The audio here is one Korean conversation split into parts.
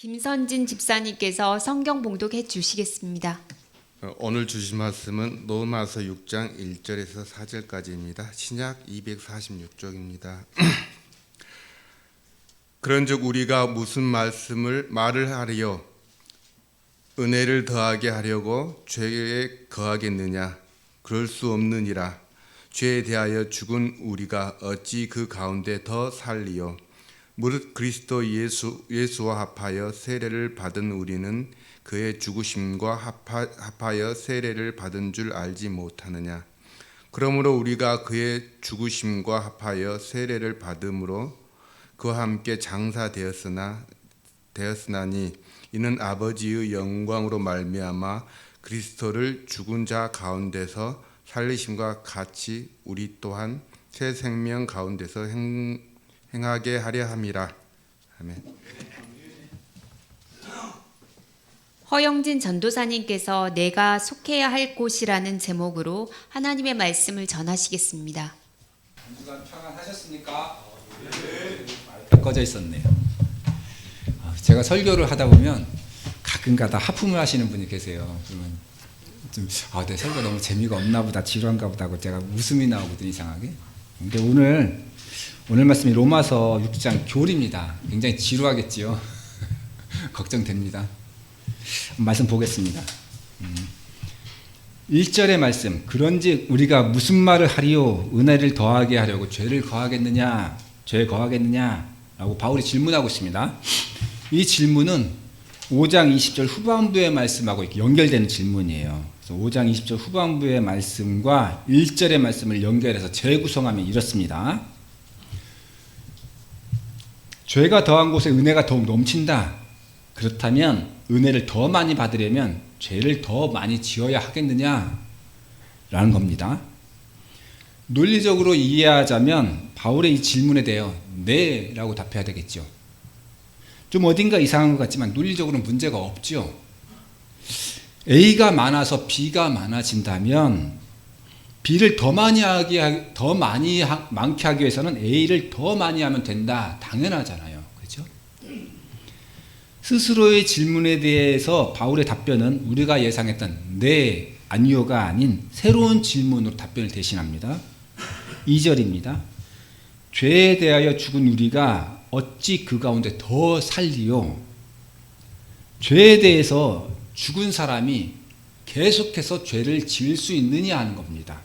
김선진 집사님께서 성경 봉독해 주시겠습니다. 오늘 주신 말씀은 로마서 6장 1절에서 4절까지입니다. 신약 246쪽입니다. 그런즉 우리가 무슨 말을 하리요? 은혜를 더하게 하려고 죄에 거하겠느냐? 그럴 수 없느니라. 죄에 대하여 죽은 우리가 어찌 그 가운데 더 살리요? 무릇 그리스도 예수와 합하여 세례를 받은 우리는 그의 죽으심과 합하여 세례를 받은 줄 알지 못하느냐? 그러므로 우리가 그의 죽으심과 합하여 세례를 받음으로 그와 함께 장사되었으나니 이는 아버지의 영광으로 말미암아 그리스도를 죽은 자 가운데서 살리심과 같이 우리 또한 새 생명 가운데서 행하게 하려 함이라. 아멘. 허영진 전도사님께서 내가 속해야 할 곳이라는 제목으로 하나님의 말씀을 전하시겠습니다. 한 주간 평안하셨습니까? 네. 마이크가 꺼져 있었네요. 제가 설교를 하다 보면 가끔가다 하품을 하시는 분이 계세요. 그러면 내 설교 너무 재미가 없나 보다, 지루한가 보다 하고 제가 웃음이 나오거든요, 이상하게. 근데 오늘 말씀이 로마서 6장 교리입니다. 굉장히 지루하겠지요. 걱정됩니다. 말씀 보겠습니다. 1절의 말씀, 그런즉 우리가 무슨 말을 하리요? 은혜를 더하게 하려고 죄를 거하겠느냐? 죄에 거하겠느냐? 라고 바울이 질문하고 있습니다. 이 질문은 5장 20절 후반부의 말씀하고 연결되는 질문이에요. 그래서 5장 20절 후반부의 말씀과 1절의 말씀을 연결해서 재구성하면 이렇습니다. 죄가 더한 곳에 은혜가 더욱 넘친다. 그렇다면 은혜를 더 많이 받으려면 죄를 더 많이 지어야 하겠느냐? 라는 겁니다. 논리적으로 이해하자면 바울의 이 질문에 대해 네 라고 답해야 되겠죠. 좀 어딘가 이상한 것 같지만 논리적으로는 문제가 없죠. A가 많아서 B가 많아진다면 B를 더 많게 하기 위해서는 A를 더 많이 하면 된다. 당연하잖아요. 그렇죠? 스스로의 질문에 대해서 바울의 답변은 우리가 예상했던 네, 아니요가 아닌 새로운 질문으로 답변을 대신합니다. 2절입니다. 죄에 대하여 죽은 우리가 어찌 그 가운데 더 살리요? 죄에 대해서 죽은 사람이 계속해서 죄를 지을 수 있느냐 하는 겁니다.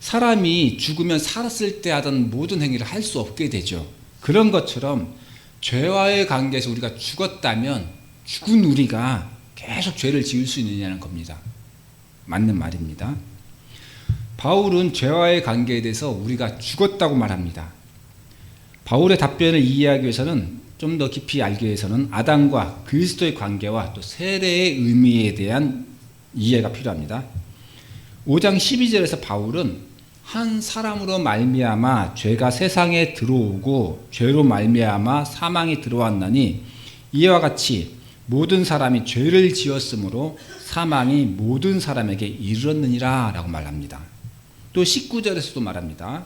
사람이 죽으면 살았을 때 하던 모든 행위를 할 수 없게 되죠. 그런 것처럼 죄와의 관계에서 우리가 죽었다면 죽은 우리가 계속 죄를 지을 수 있느냐는 겁니다. 맞는 말입니다. 바울은 죄와의 관계에 대해서 우리가 죽었다고 말합니다. 바울의 답변을 이해하기 위해서는 좀 더 깊이 알기 위해서는 아담과 그리스도의 관계와 또 세례의 의미에 대한 이해가 필요합니다. 5장 12절에서 바울은 한 사람으로 말미암아 죄가 세상에 들어오고 죄로 말미암아 사망이 들어왔나니 이와 같이 모든 사람이 죄를 지었으므로 사망이 모든 사람에게 이르렀느니라 라고 말합니다. 또 19절에서도 말합니다.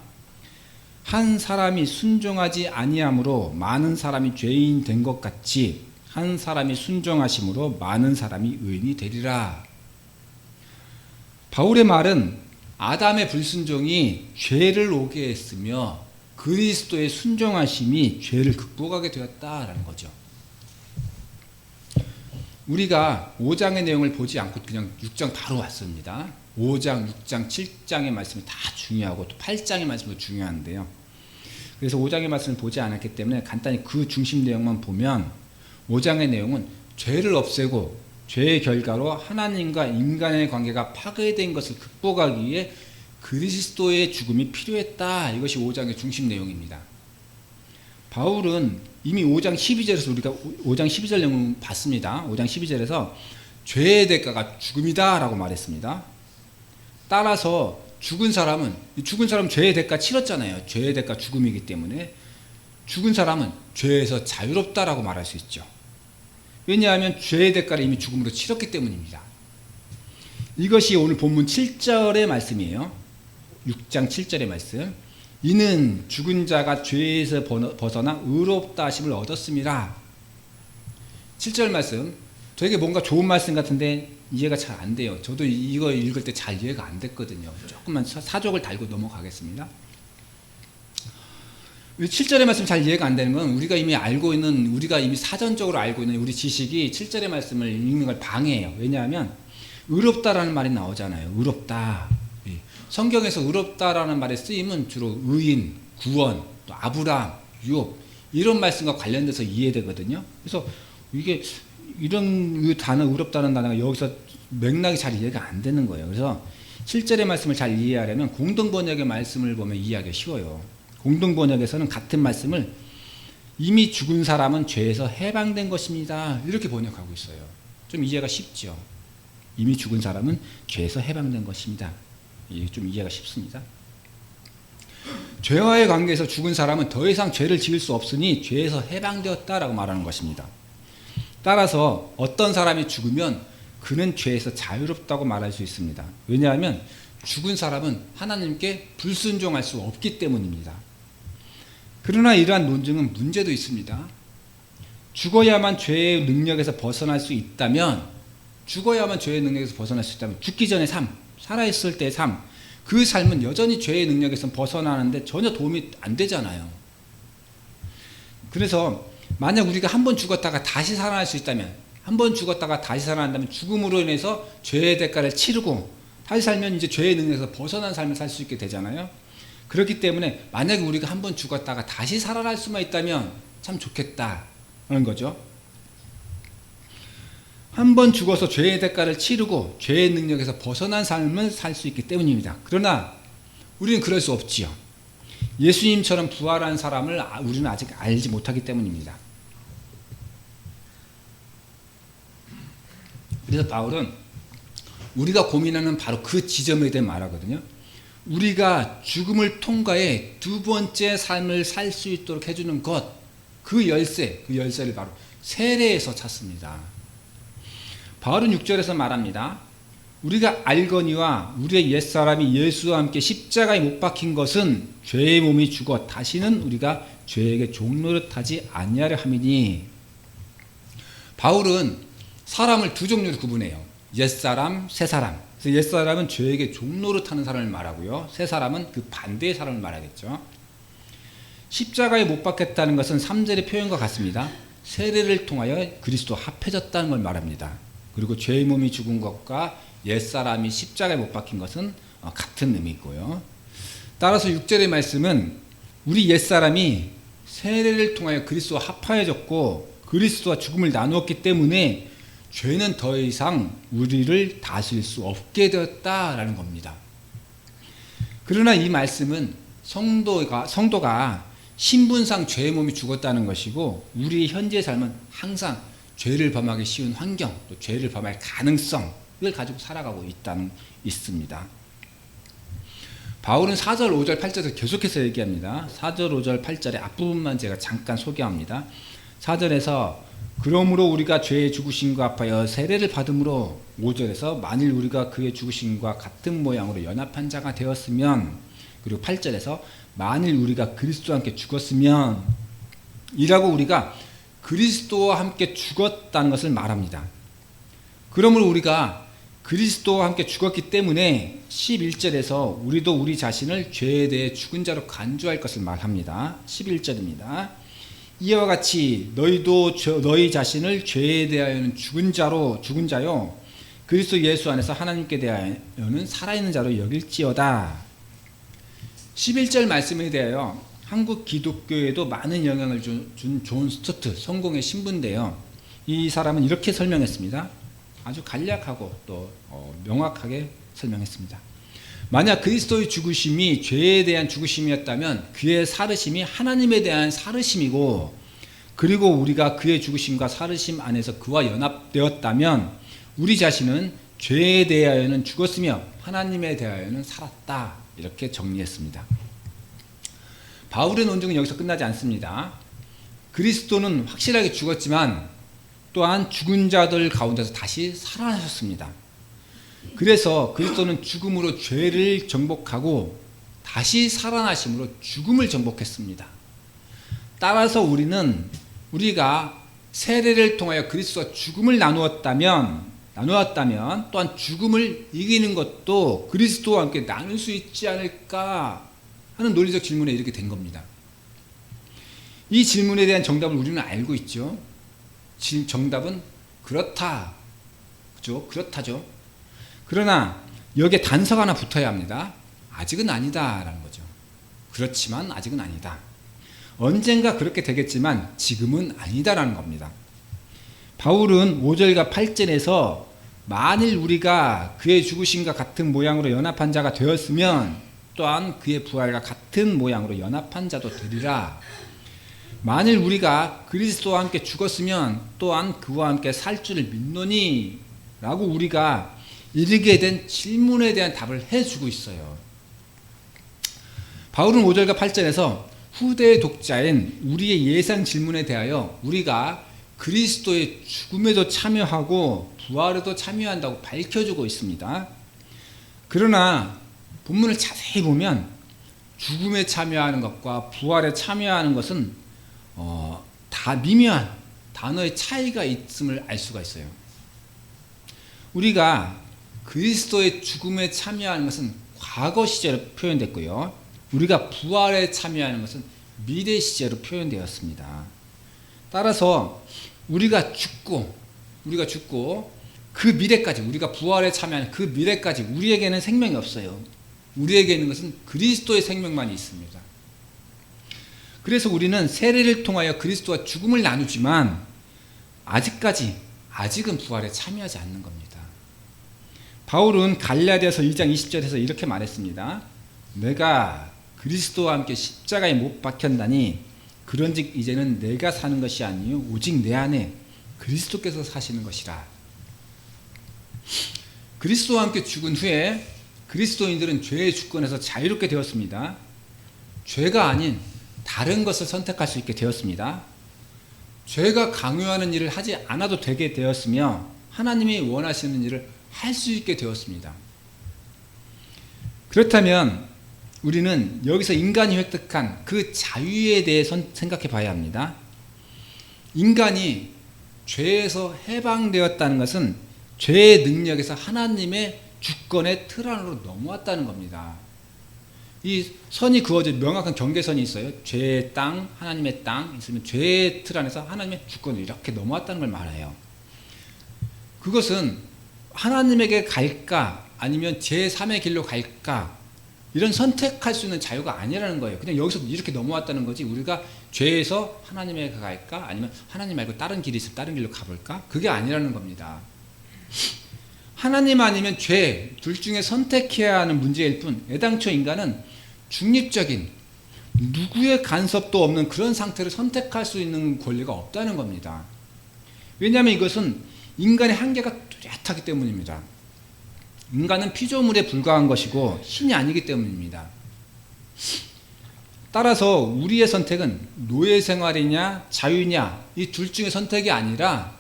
한 사람이 순종하지 아니함으로 많은 사람이 죄인 된 것 같이 한 사람이 순종하심으로 많은 사람이 의인이 되리라. 바울의 말은 아담의 불순종이 죄를 오게 했으며 그리스도의 순종하심이 죄를 극복하게 되었다라는 거죠. 우리가 5장의 내용을 보지 않고 그냥 6장 바로 왔습니다. 5장, 6장, 7장의 말씀이 다 중요하고 또 8장의 말씀도 중요한데요. 그래서 5장의 말씀을 보지 않았기 때문에 간단히 그 중심 내용만 보면 5장의 내용은 죄를 없애고 죄의 결과로 하나님과 인간의 관계가 파괴된 것을 극복하기 위해 그리스도의 죽음이 필요했다. 이것이 5장의 중심 내용입니다. 바울은 이미 5장 12절에서 우리가 5장 12절 내용을 봤습니다. 5장 12절에서 죄의 대가가 죽음이다 라고 말했습니다. 따라서 죽은 사람은 죄의 대가 치렀잖아요. 죄의 대가 죽음이기 때문에 죽은 사람은 죄에서 자유롭다라고 말할 수 있죠. 왜냐하면 죄의 대가를 이미 죽음으로 치렀기 때문입니다. 이것이 오늘 본문 7절의 말씀이에요. 6장 7절의 말씀. 이는 죽은 자가 죄에서 벗어나 의롭다 하심을 얻었습니다. 7절 말씀 되게 뭔가 좋은 말씀 같은데 이해가 잘 안 돼요. 저도 이거 읽을 때 잘 이해가 안 됐거든요. 조금만 사족을 달고 넘어가겠습니다. 7절의 말씀 잘 이해가 안 되는 건 우리가 이미 사전적으로 알고 있는 우리 지식이 7절의 말씀을 읽는 걸 방해해요. 왜냐하면 의롭다라는 말이 나오잖아요. 의롭다. 성경에서 의롭다라는 말의 쓰임은 주로 의인, 구원, 또 아브라함, 유업 이런 말씀과 관련돼서 이해되거든요. 그래서 이게 이런 단어 의롭다는 단어가 여기서 맥락이 잘 이해가 안 되는 거예요. 그래서 7절의 말씀을 잘 이해하려면 공동번역의 말씀을 보면 이해하기가 쉬워요. 공동번역에서는 같은 말씀을 이미 죽은 사람은 죄에서 해방된 것입니다. 이렇게 번역하고 있어요. 좀 이해가 쉽죠. 이미 죽은 사람은 죄에서 해방된 것입니다. 이게 좀 이해가 쉽습니다. 죄와의 관계에서 죽은 사람은 더 이상 죄를 지을 수 없으니 죄에서 해방되었다라고 말하는 것입니다. 따라서 어떤 사람이 죽으면 그는 죄에서 자유롭다고 말할 수 있습니다. 왜냐하면 죽은 사람은 하나님께 불순종할 수 없기 때문입니다. 그러나 이러한 논증은 문제도 있습니다. 죽어야만 죄의 능력에서 벗어날 수 있다면 죽기 전의 삶, 살아있을 때의 삶, 그 삶은 여전히 죄의 능력에서 벗어나는데 전혀 도움이 안 되잖아요. 그래서 만약 우리가 한 번 죽었다가 다시 살아날 수 있다면, 죽음으로 인해서 죄의 대가를 치르고 다시 살면 이제 죄의 능력에서 벗어난 삶을 살 수 있게 되잖아요. 그렇기 때문에 만약에 우리가 한 번 죽었다가 다시 살아날 수만 있다면 참 좋겠다 하는 거죠. 한 번 죽어서 죄의 대가를 치르고 죄의 능력에서 벗어난 삶을 살 수 있기 때문입니다. 그러나 우리는 그럴 수 없지요. 예수님처럼 부활한 사람을 우리는 아직 알지 못하기 때문입니다. 그래서 바울은 우리가 고민하는 바로 그 지점에 대해 말하거든요. 우리가 죽음을 통과해 두 번째 삶을 살 수 있도록 해주는 것, 그 열쇠를 바로 세례에서 찾습니다. 바울은 6절에서 말합니다. 우리가 알거니와 우리의 옛사람이 예수와 함께 십자가에 못 박힌 것은 죄의 몸이 죽어 다시는 우리가 죄에게 종노릇하지 아니하려 함이니. 바울은 사람을 두 종류로 구분해요. 옛사람, 새사람. 그래서 옛사람은 죄에게 종노릇하는 사람을 말하고요. 새사람은 그 반대의 사람을 말하겠죠. 십자가에 못 박혔다는 것은 3절의 표현과 같습니다. 세례를 통하여 그리스도 합해졌다는 걸 말합니다. 그리고 죄의 몸이 죽은 것과 옛사람이 십자가에 못 박힌 것은 같은 의미고요. 따라서 6절의 말씀은 우리 옛사람이 세례를 통하여 그리스도와 합하여졌고 그리스도와 죽음을 나누었기 때문에 죄는 더 이상 우리를 다스릴 수 없게 되었다라는 겁니다. 그러나 이 말씀은 성도가 신분상 죄의 몸이 죽었다는 것이고 우리의 현재의 삶은 항상 죄를 범하기 쉬운 환경, 또 죄를 범할 가능성을 가지고 살아가고 있습니다. 바울은 4절, 5절, 8절에서 계속해서 얘기합니다. 4절, 5절, 8절의 앞부분만 제가 잠깐 소개합니다. 4절에서 그러므로 우리가 죄의 죽으심과 합하여 세례를 받음으로 5절에서 만일 우리가 그의 죽으심과 같은 모양으로 연합한 자가 되었으면 그리고 8절에서 만일 우리가 그리스도와 함께 죽었으면 이라고 우리가 그리스도와 함께 죽었다는 것을 말합니다. 그러므로 우리가 그리스도와 함께 죽었기 때문에 11절에서 우리도 우리 자신을 죄에 대해 죽은 자로 간주할 것을 말합니다. 11절입니다. 이와 같이 너희도 너희 자신을 죄에 대하여는 죽은 자요 그리스도 예수 안에서 하나님께 대하여는 살아있는 자로 여길지어다. 11절 말씀에 대하여 한국 기독교에도 많은 영향을 준 존 스토트, 성공의 신부인데요. 이 사람은 이렇게 설명했습니다. 아주 간략하고 또 명확하게 설명했습니다. 만약 그리스도의 죽으심이 죄에 대한 죽으심이었다면 그의 살으심이 하나님에 대한 살으심이고 그리고 우리가 그의 죽으심과 살으심 안에서 그와 연합되었다면 우리 자신은 죄에 대하여는 죽었으며 하나님에 대하여는 살았다. 이렇게 정리했습니다. 바울의 논증은 여기서 끝나지 않습니다. 그리스도는 확실하게 죽었지만 또한 죽은 자들 가운데서 다시 살아나셨습니다. 그래서 그리스도는 죽음으로 죄를 정복하고 다시 살아나심으로 죽음을 정복했습니다. 따라서 우리가 세례를 통하여 그리스도와 죽음을 나누었다면 또한 죽음을 이기는 것도 그리스도와 함께 나눌 수 있지 않을까 하는 논리적 질문에 이렇게 된 겁니다. 이 질문에 대한 정답을 우리는 알고 있죠. 정답은 그렇다. 그죠? 그렇다죠. 그러나 여기에 단서가 하나 붙어야 합니다. 아직은 아니다라는 거죠. 그렇지만 아직은 아니다. 언젠가 그렇게 되겠지만 지금은 아니다라는 겁니다. 바울은 5절과 8절에서 만일 우리가 그의 죽으심과 같은 모양으로 연합한 자가 되었으면 또한 그의 부활과 같은 모양으로 연합한 자도 되리라. 만일 우리가 그리스도와 함께 죽었으면 또한 그와 함께 살 줄을 믿노니 라고 우리가 이르게 된 질문에 대한 답을 해주고 있어요. 바울은 5절과 8절에서 후대의 독자인 우리의 예상 질문에 대하여 우리가 그리스도의 죽음에도 참여하고 부활에도 참여한다고 밝혀주고 있습니다. 그러나 본문을 자세히 보면 죽음에 참여하는 것과 부활에 참여하는 것은 다 미묘한 단어의 차이가 있음을 알 수가 있어요. 우리가 그리스도의 죽음에 참여하는 것은 과거 시제로 표현됐고요. 우리가 부활에 참여하는 것은 미래 시제로 표현되었습니다. 따라서 우리가 죽고 그 미래까지, 우리가 부활에 참여하는 그 미래까지 우리에게는 생명이 없어요. 우리에게 있는 것은 그리스도의 생명만이 있습니다. 그래서 우리는 세례를 통하여 그리스도와 죽음을 나누지만 아직은 부활에 참여하지 않는 겁니다. 바울은 갈라디아서 2장 20절에서 이렇게 말했습니다. 내가 그리스도와 함께 십자가에 못 박혔나니 그런즉 이제는 내가 사는 것이 아니요 오직 내 안에 그리스도께서 사시는 것이라. 그리스도와 함께 죽은 후에 그리스도인들은 죄의 주권에서 자유롭게 되었습니다. 죄가 아닌 다른 것을 선택할 수 있게 되었습니다. 죄가 강요하는 일을 하지 않아도 되게 되었으며 하나님이 원하시는 일을 할 수 있게 되었습니다. 그렇다면 우리는 여기서 인간이 획득한 그 자유에 대해 생각해 봐야 합니다. 인간이 죄에서 해방되었다는 것은 죄의 능력에서 하나님의 주권의 틀 안으로 넘어왔다는 겁니다. 이 선이 그어져 명확한 경계선이 있어요. 죄의 땅, 하나님의 땅 있으면 죄의 틀 안에서 하나님의 주권을 이렇게 넘어왔다는 걸 말해요. 그것은 하나님에게 갈까 아니면 제3의 길로 갈까 이런 선택할 수 있는 자유가 아니라는 거예요. 그냥 여기서 이렇게 넘어왔다는 거지 우리가 죄에서 하나님에게 갈까 아니면 하나님 말고 다른 길이 있으면 다른 길로 가볼까? 그게 아니라는 겁니다. 하나님 아니면 죄 둘 중에 선택해야 하는 문제일 뿐 애당초 인간은 중립적인 누구의 간섭도 없는 그런 상태를 선택할 수 있는 권리가 없다는 겁니다. 왜냐하면 이것은 인간의 한계가 뚜렷하기 때문입니다. 인간은 피조물에 불과한 것이고 신이 아니기 때문입니다. 따라서 우리의 선택은 노예 생활이냐 자유냐 이 둘 중의 선택이 아니라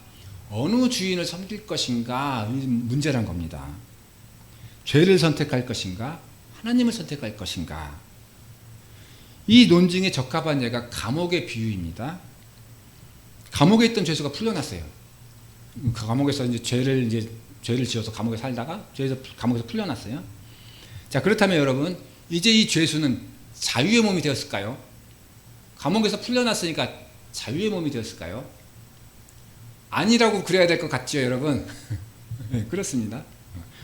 어느 주인을 섬길 것인가 이 문제란 겁니다. 죄를 선택할 것인가 하나님을 선택할 것인가. 이 논증에 적합한 예가 감옥의 비유입니다. 감옥에 있던 죄수가 풀려났어요. 그 감옥에서 이제 죄를 지어서 감옥에 살다가 감옥에서 풀려났어요. 자, 그렇다면 여러분 이제 이 죄수는 자유의 몸이 되었을까요? 감옥에서 풀려났으니까 자유의 몸이 되었을까요? 아니라고 그래야 될 것 같죠, 여러분? 네, 그렇습니다.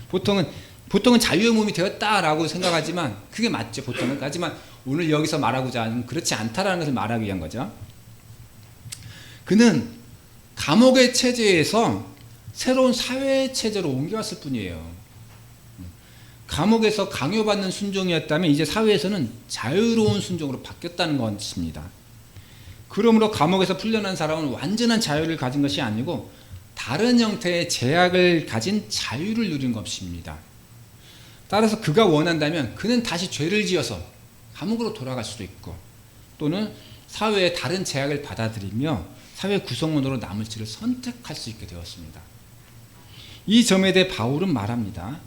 보통은 자유의 몸이 되었다라고 생각하지만 그게 맞죠, 보통은. 하지만 오늘 여기서 말하고자 하는 그렇지 않다라는 것을 말하기 위한 거죠. 그는 감옥의 체제에서 새로운 사회 체제로 옮겨왔을 뿐이에요. 감옥에서 강요받는 순종이었다면 이제 사회에서는 자유로운 순종으로 바뀌었다는 것입니다. 그러므로 감옥에서 풀려난 사람은 완전한 자유를 가진 것이 아니고 다른 형태의 제약을 가진 자유를 누린 것입니다. 따라서 그가 원한다면 그는 다시 죄를 지어서 감옥으로 돌아갈 수도 있고 또는 사회의 다른 제약을 받아들이며 사회 구성원으로 남을지를 선택할 수 있게 되었습니다. 이 점에 대해 바울은 말합니다.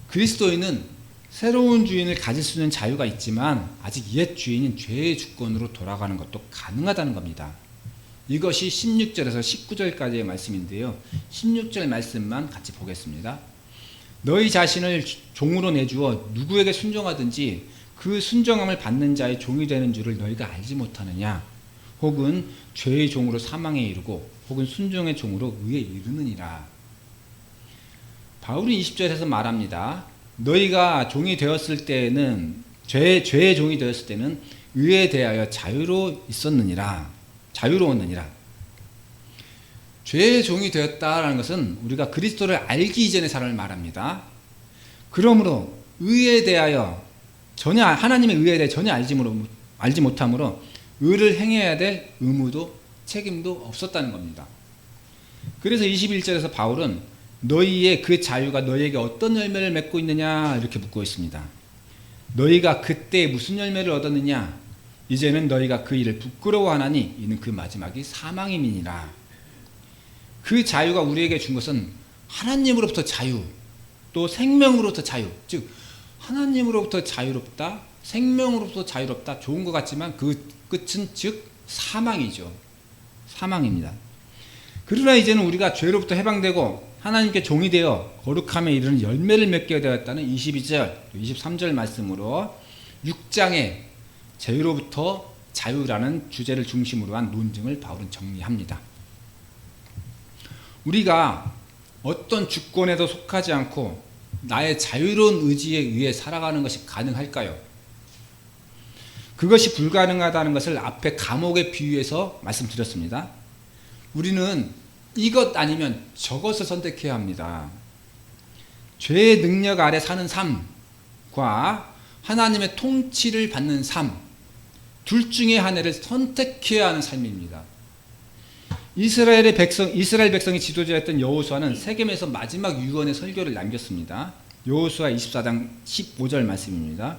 그리스도인은 새로운 주인을 가질 수 있는 자유가 있지만 아직 옛 주인인 죄의 주권으로 돌아가는 것도 가능하다는 겁니다. 이것이 16절에서 19절까지의 말씀인데요. 16절 말씀만 같이 보겠습니다. 너희 자신을 종으로 내주어 누구에게 순종하든지 그 순종함을 받는 자의 종이 되는 줄을 너희가 알지 못하느냐? 혹은 죄의 종으로 사망에 이르고 혹은 순종의 종으로 의에 이르느니라. 바울은 20절에서 말합니다. 너희가 종이 되었을 때는 죄의 종이 되었을 때는 의에 대하여 자유로웠느니라. 죄의 종이 되었다라는 것은 우리가 그리스도를 알기 이전의 사람을 말합니다. 그러므로 의에 대하여 하나님의 의에 대해 전혀 알지 못함으로 의를 행해야 될 의무도 책임도 없었다는 겁니다. 그래서 21절에서 바울은 너희의 그 자유가 너희에게 어떤 열매를 맺고 있느냐 이렇게 묻고 있습니다. 너희가 그때 무슨 열매를 얻었느냐? 이제는 너희가 그 일을 부끄러워하나니 이는 그 마지막이 사망임이니라. 그 자유가 우리에게 준 것은 하나님으로부터 자유, 또 생명으로부터 자유, 즉 하나님으로부터 자유롭다, 생명으로부터 자유롭다, 좋은 것 같지만 그 끝은 즉 사망이죠. 사망입니다. 그러나 이제는 우리가 죄로부터 해방되고 하나님께 종이 되어 거룩함에 이르는 열매를 맺게 되었다는 22절, 23절 말씀으로 6장에 죄로부터 자유라는 주제를 중심으로 한 논증을 바울은 정리합니다. 우리가 어떤 주권에도 속하지 않고 나의 자유로운 의지에 의해 살아가는 것이 가능할까요? 그것이 불가능하다는 것을 앞에 감옥에 비유해서 말씀드렸습니다. 우리는 이것 아니면 저것을 선택해야 합니다. 죄의 능력 아래 사는 삶과 하나님의 통치를 받는 삶, 둘 중에 하나를 선택해야 하는 삶입니다. 이스라엘 백성이 지도자였던 여호수아는 세겜에서 마지막 유언의 설교를 남겼습니다. 여호수아 24장 15절 말씀입니다.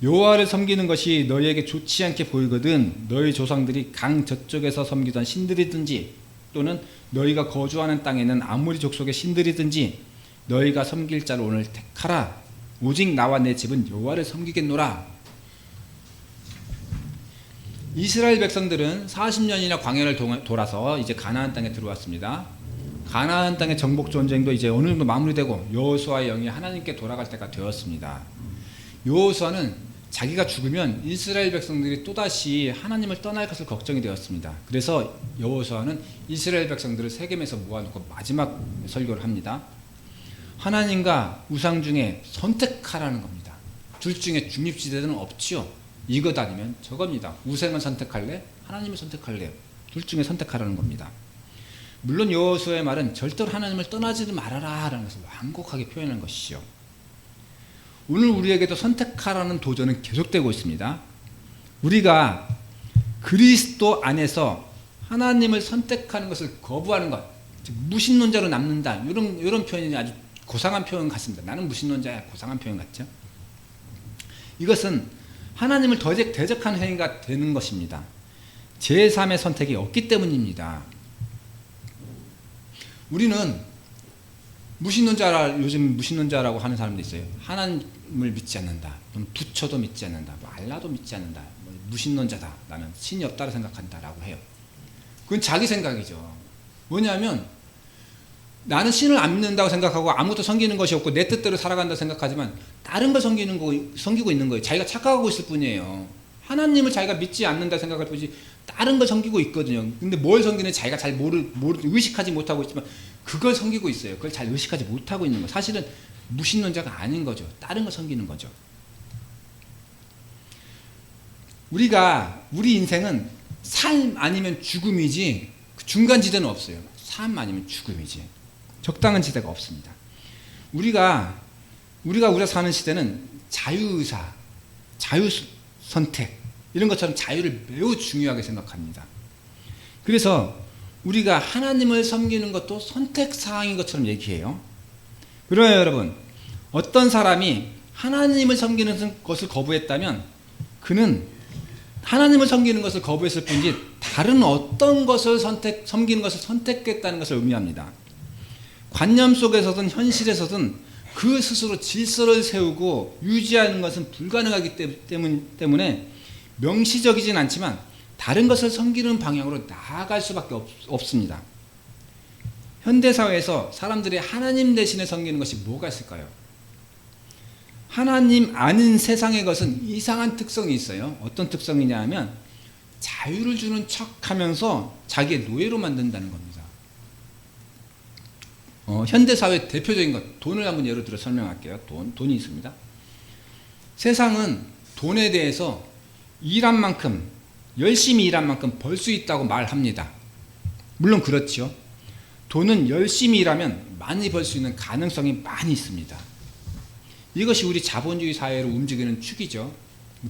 여호와를 섬기는 것이 너희에게 좋지 않게 보이거든 너희 조상들이 강 저쪽에서 섬기던 신들이든지 또는 너희가 거주하는 땅에는 아모리 족속의 신들이든지 너희가 섬길 자를 오늘 택하라. 오직 나와 내 집은 여호와를 섬기겠노라. 이스라엘 백성들은 40년이나 광야를 돌아서 이제 가나안 땅에 들어왔습니다. 가나안 땅의 정복 전쟁도 이제 어느 정도 마무리되고 여호수아의 영이 하나님께 돌아갈 때가 되었습니다. 여호수아는 자기가 죽으면 이스라엘 백성들이 또다시 하나님을 떠날 것을 걱정이 되었습니다. 그래서 여호수아는 이스라엘 백성들을 세겜에서 모아놓고 마지막 설교를 합니다. 하나님과 우상 중에 선택하라는 겁니다. 둘 중에 중립지대는 없지요. 이것 아니면 저겁니다. 우상을 선택할래? 하나님을 선택할래요? 둘 중에 선택하라는 겁니다. 물론 여호수아의 말은 절대로 하나님을 떠나지 말아라 라는 것을 완곡하게 표현한 것이죠. 오늘 우리에게도 선택하라는 도전은 계속되고 있습니다. 우리가 그리스도 안에서 하나님을 선택하는 것을 거부하는 것, 즉 무신론자로 남는다, 이런 표현이 아주 고상한 표현 같습니다. 나는 무신론자야, 고상한 표현 같죠? 이것은 하나님을 대적하는 행위가 되는 것입니다. 제3의 선택이 없기 때문입니다. 우리는 요즘 무신론자라고 하는 사람도 있어요. 하나님을 믿지 않는다. 부처도 믿지 않는다. 알라도 믿지 않는다. 무신론자다. 나는 신이 없다고 생각한다라고 해요. 그건 자기 생각이죠. 뭐냐면 나는 신을 안 믿는다고 생각하고 아무것도 섬기는 것이 없고 내 뜻대로 살아간다고 생각하지만 다른 걸 섬기고 있는 거예요. 자기가 착각하고 있을 뿐이에요. 하나님을 자기가 믿지 않는다 생각할 뿐이지 다른 걸 섬기고 있거든요. 근데 뭘 섬기는지 자기가 잘 의식하지 못하고 있지만 그걸 섬기고 있어요. 그걸 잘 의식하지 못하고 있는 거예요. 사실은 무신론자가 아닌 거죠. 다른 걸 섬기는 거죠. 우리 인생은 삶 아니면 죽음이지 중간 지대는 없어요. 삶 아니면 죽음이지 적당한 지대가 없습니다. 우리가 사는 시대는 자유의사, 자유선택 이런 것처럼 자유를 매우 중요하게 생각합니다. 그래서 우리가 하나님을 섬기는 것도 선택사항인 것처럼 얘기해요. 그러나 여러분, 어떤 사람이 하나님을 섬기는 것을 거부했다면 그는 하나님을 섬기는 것을 거부했을 뿐이지 다른 어떤 것을 섬기는 것을 선택했다는 것을 의미합니다. 관념 속에서든 현실에서든 그 스스로 질서를 세우고 유지하는 것은 불가능하기 때문에 명시적이진 않지만 다른 것을 섬기는 방향으로 나아갈 수밖에 없습니다. 현대사회에서 사람들이 하나님 대신에 섬기는 것이 뭐가 있을까요? 하나님 아닌 세상의 것은 이상한 특성이 있어요. 어떤 특성이냐 하면 자유를 주는 척하면서 자기의 노예로 만든다는 겁니다. 현대사회 대표적인 것, 돈을 한번 예로 들어 설명할게요. 돈이 있습니다. 세상은 돈에 대해서 일한 만큼, 열심히 일한 만큼 벌 수 있다고 말합니다. 물론 그렇죠. 돈은 열심히 일하면 많이 벌 수 있는 가능성이 많이 있습니다. 이것이 우리 자본주의 사회로 움직이는 축이죠.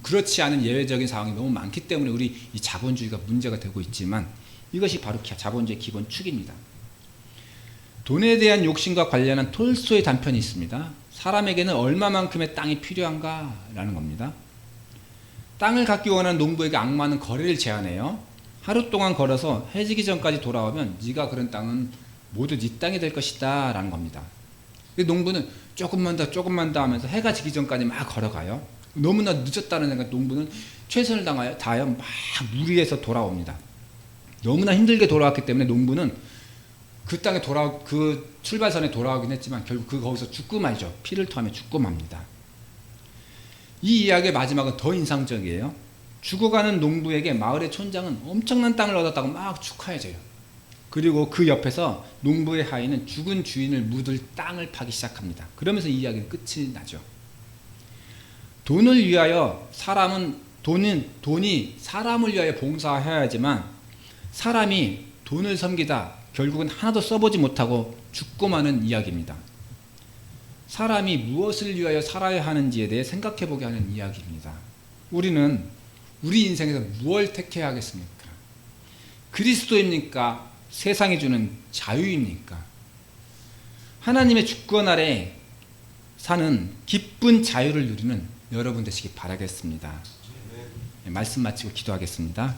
그렇지 않은 예외적인 상황이 너무 많기 때문에 우리 이 자본주의가 문제가 되고 있지만 이것이 바로 자본주의의 기본 축입니다. 돈에 대한 욕심과 관련한 톨스토이의 단편이 있습니다. 사람에게는 얼마만큼의 땅이 필요한가? 라는 겁니다. 땅을 갖기 원하는 농부에게 악마는 거래를 제안해요. 하루 동안 걸어서 해지기 전까지 돌아오면 네가 그런 땅은 모두 네 땅이 될 것이다 라는 겁니다. 농부는 조금만 더 하면서 해가 지기 전까지 막 걸어가요. 너무나 늦었다는 생각, 농부는 최선을 다하여 막 무리해서 돌아옵니다. 너무나 힘들게 돌아왔기 때문에 농부는 그 출발선에 돌아오긴 했지만 결국 거기서 죽고 말죠. 피를 토하며 죽고 맙니다. 이 이야기의 마지막은 더 인상적이에요. 죽어가는 농부에게 마을의 촌장은 엄청난 땅을 얻었다고 막 축하해줘요. 그리고 그 옆에서 농부의 하인은 죽은 주인을 묻을 땅을 파기 시작합니다. 그러면서 이 이야기는 끝이 나죠. 돈이 사람을 위하여 봉사해야 하지만 사람이 돈을 섬기다 결국은 하나도 써보지 못하고 죽고 마는 이야기입니다. 사람이 무엇을 위하여 살아야 하는지에 대해 생각해보게 하는 이야기입니다. 우리는 우리 인생에서 무엇을 택해야 하겠습니까? 그리스도입니까? 세상이 주는 자유입니까? 하나님의 주권 아래 사는 기쁜 자유를 누리는 여러분 되시기 바라겠습니다. 말씀 마치고 기도하겠습니다.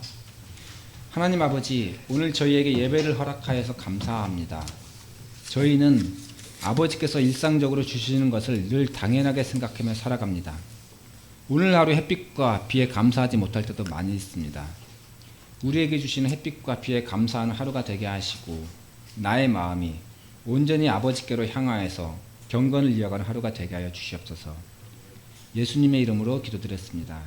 하나님 아버지, 오늘 저희에게 예배를 허락하여서 감사합니다. 저희는 아버지께서 일상적으로 주시는 것을 늘 당연하게 생각하며 살아갑니다. 오늘 하루 햇빛과 비에 감사하지 못할 때도 많이 있습니다. 우리에게 주시는 햇빛과 비에 감사하는 하루가 되게 하시고 나의 마음이 온전히 아버지께로 향하여서 경건을 이어가는 하루가 되게 하여 주시옵소서. 예수님의 이름으로 기도드렸습니다.